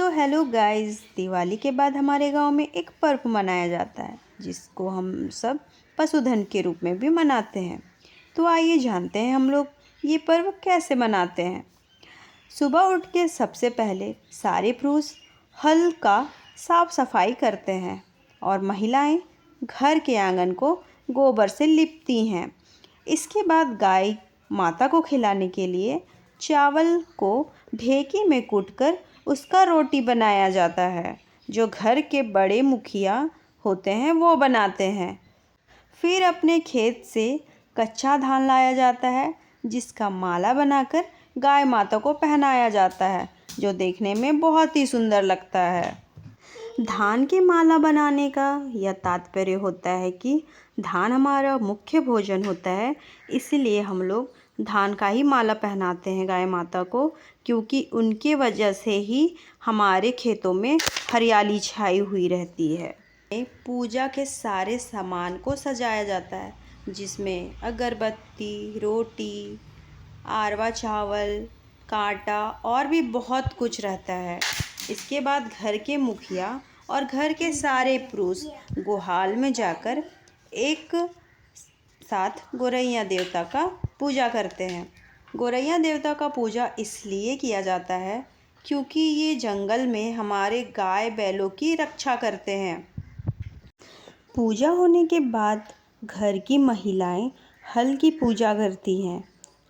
So hello guys, Diwali के बाद हमारे गांव में एक पर्व मनाया जाता है जिसको हम सब पशुधन के रूप में भी मनाते हैं। तो आइए जानते हैं हम लोग ये पर्व कैसे मनाते हैं। सुबह उठ के सबसे पहले सारे पुरुष हल का साफ सफाई करते हैं और महिलाएं घर के आंगन को गोबर से लिपती हैं। इसके बाद गाय माता को खिलाने के लिए चावल को ढेकी में कूटकर उसका रोटी बनाया जाता है, जो घर के बड़े मुखिया होते हैं वो बनाते हैं। फिर अपने खेत से कच्चा धान लाया जाता है, जिसका माला बनाकर गाय माता को पहनाया जाता है, जो देखने में बहुत ही सुंदर लगता है। धान के माला बनाने का यह तात्पर्य होता है कि धान हमारा मुख्य भोजन होता है, इसलिए हम लोग धान का ही माला पहनाते हैं गाय माता को, क्योंकि उनके वजह से ही हमारे खेतों में हरियाली छाई हुई रहती है। पूजा के सारे सामान को सजाया जाता है, जिसमें अगरबत्ती, रोटी, आरवा चावल, कांटा और भी बहुत कुछ रहता है। इसके बाद घर के मुखिया और घर के सारे पुरुष गुहाल में जाकर एक साथ गोरैया देवता का पूजा करते हैं। गोरैया देवता का पूजा इसलिए किया जाता है क्योंकि ये जंगल में हमारे गाय बैलों की रक्षा करते हैं। पूजा होने के बाद घर की महिलाएं हल की पूजा करती हैं,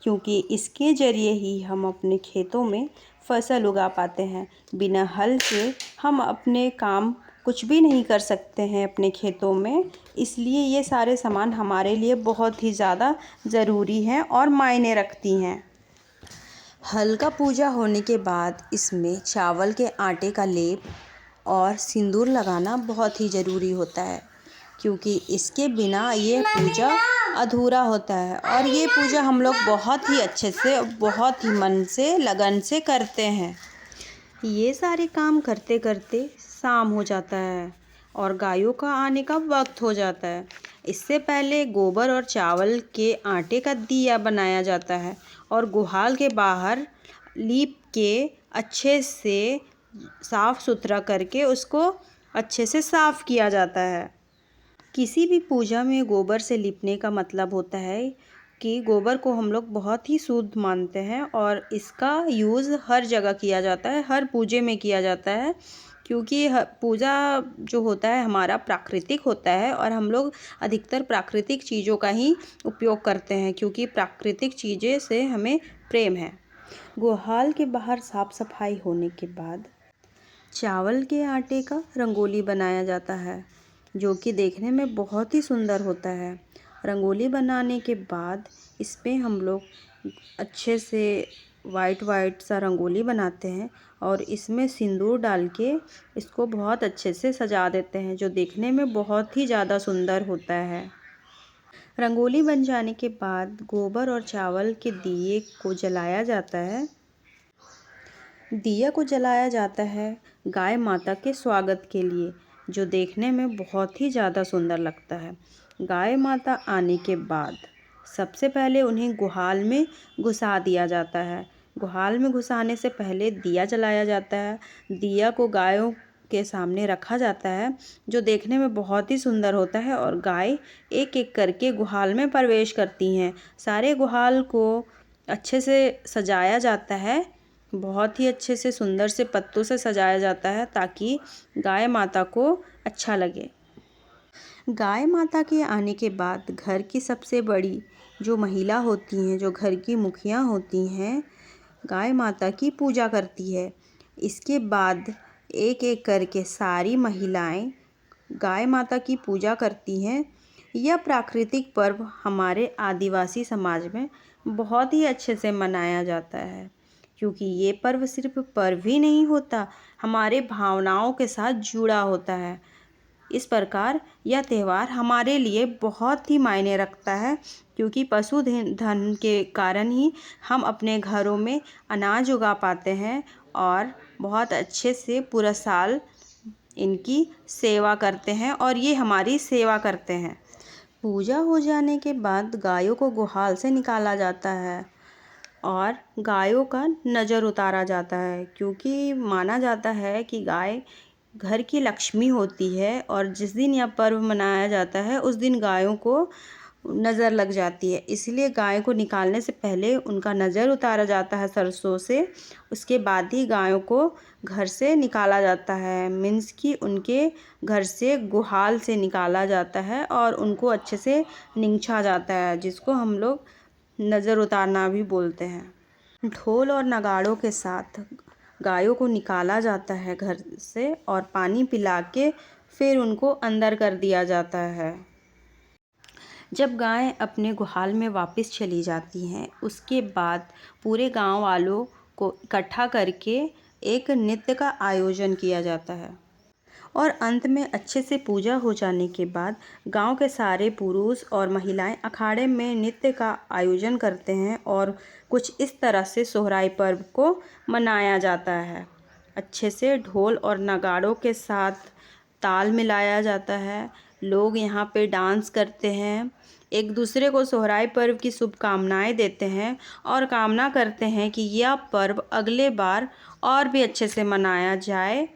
क्योंकि इसके जरिए ही हम अपने खेतों में फसल उगा पाते हैं। बिना हल के हम अपने काम कुछ भी नहीं कर सकते हैं अपने खेतों में, इसलिए ये सारे सामान हमारे लिए बहुत ही ज़्यादा ज़रूरी हैं और मायने रखती हैं। हल का पूजा होने के बाद इसमें चावल के आटे का लेप और सिंदूर लगाना बहुत ही ज़रूरी होता है, क्योंकि इसके बिना ये पूजा अधूरा होता है। और ये पूजा हम लोग बहुत ही अच्छे से, बहुत ही मन से, लगन से करते हैं। ये सारे काम करते करते शाम हो जाता है और गायों का आने का वक्त हो जाता है। इससे पहले गोबर और चावल के आटे का दिया बनाया जाता है और गुहाल के बाहर लीप के अच्छे से साफ़ सुथरा करके उसको अच्छे से साफ़ किया जाता है। किसी भी पूजा में गोबर से लिपने का मतलब होता है कि गोबर को हम लोग बहुत ही शुद्ध मानते हैं और इसका यूज़ हर जगह किया जाता है, हर पूजे में किया जाता है, क्योंकि पूजा जो होता है हमारा प्राकृतिक होता है और हम लोग अधिकतर प्राकृतिक चीज़ों का ही उपयोग करते हैं, क्योंकि प्राकृतिक चीज़ें से हमें प्रेम है। गुहाल के बाहर साफ सफाई होने के बाद चावल के आटे का रंगोली बनाया जाता है, जो कि देखने में बहुत ही सुंदर होता है। रंगोली बनाने के बाद इस पे हम लोग अच्छे से वाइट सा रंगोली बनाते हैं और इसमें सिंदूर डाल के इसको बहुत अच्छे से सजा देते हैं, जो देखने में बहुत ही ज़्यादा सुंदर होता है। रंगोली बन जाने के बाद गोबर और चावल के दिए को जलाया जाता है। दिया को जलाया जाता है गाय माता के स्वागत के लिए, जो देखने में बहुत ही ज़्यादा सुंदर लगता है। गाय माता आने के बाद सबसे पहले उन्हें गुहाल में घुसा दिया जाता है। गुहाल में घुसाने से पहले दिया जलाया जाता है। दिया को गायों के सामने रखा जाता है, जो देखने में बहुत ही सुंदर होता है, और गाय एक एक करके गुहाल में प्रवेश करती हैं। सारे गुहाल को अच्छे से सजाया जाता है, बहुत ही अच्छे से सुंदर से पत्तों से सजाया जाता है, ताकि गाय माता को अच्छा लगे। गाय माता के आने के बाद घर की सबसे बड़ी जो महिला होती हैं, जो घर की मुखिया होती हैं, गाय माता की पूजा करती है। इसके बाद एक एक करके सारी महिलाएं गाय माता की पूजा करती हैं। यह प्राकृतिक पर्व हमारे आदिवासी समाज में बहुत ही अच्छे से मनाया जाता है, क्योंकि ये पर्व सिर्फ पर्व ही नहीं होता, हमारे भावनाओं के साथ जुड़ा होता है। इस प्रकार यह त्यौहार हमारे लिए बहुत ही मायने रखता है, क्योंकि पशुधन के कारण ही हम अपने घरों में अनाज उगा पाते हैं और बहुत अच्छे से पूरा साल इनकी सेवा करते हैं और ये हमारी सेवा करते हैं। पूजा हो जाने के बाद गायों को गुहाल से निकाला जाता है और गायों का नज़र उतारा जाता है, क्योंकि माना जाता है कि गाय घर की लक्ष्मी होती है और जिस दिन यह पर्व मनाया जाता है उस दिन गायों को नज़र लग जाती है। इसलिए गाय को निकालने से पहले उनका नज़र उतारा जाता है सरसों से। उसके बाद ही गायों को घर से निकाला जाता है, मीन्स कि उनके घर से गुहाल से निकाला जाता है और उनको अच्छे से निंछा जाता है, जिसको हम लोग नज़र उतारना भी बोलते हैं। ढोल और नगाड़ों के साथ गायों को निकाला जाता है घर से और पानी पिला के फिर उनको अंदर कर दिया जाता है। जब गाय अपने गुहाल में वापस चली जाती हैं, उसके बाद पूरे गांव वालों को इकट्ठा करके एक नृत्य का आयोजन किया जाता है और अंत में अच्छे से पूजा हो जाने के बाद गांव के सारे पुरुष और महिलाएं अखाड़े में नृत्य का आयोजन करते हैं और कुछ इस तरह से सोहराई पर्व को मनाया जाता है। अच्छे से ढोल और नगाड़ों के साथ ताल मिलाया जाता है। लोग यहाँ पे डांस करते हैं, एक दूसरे को सोहराई पर्व की शुभकामनाएं देते हैं और कामना करते हैं कि यह पर्व अगले बार और भी अच्छे से मनाया जाए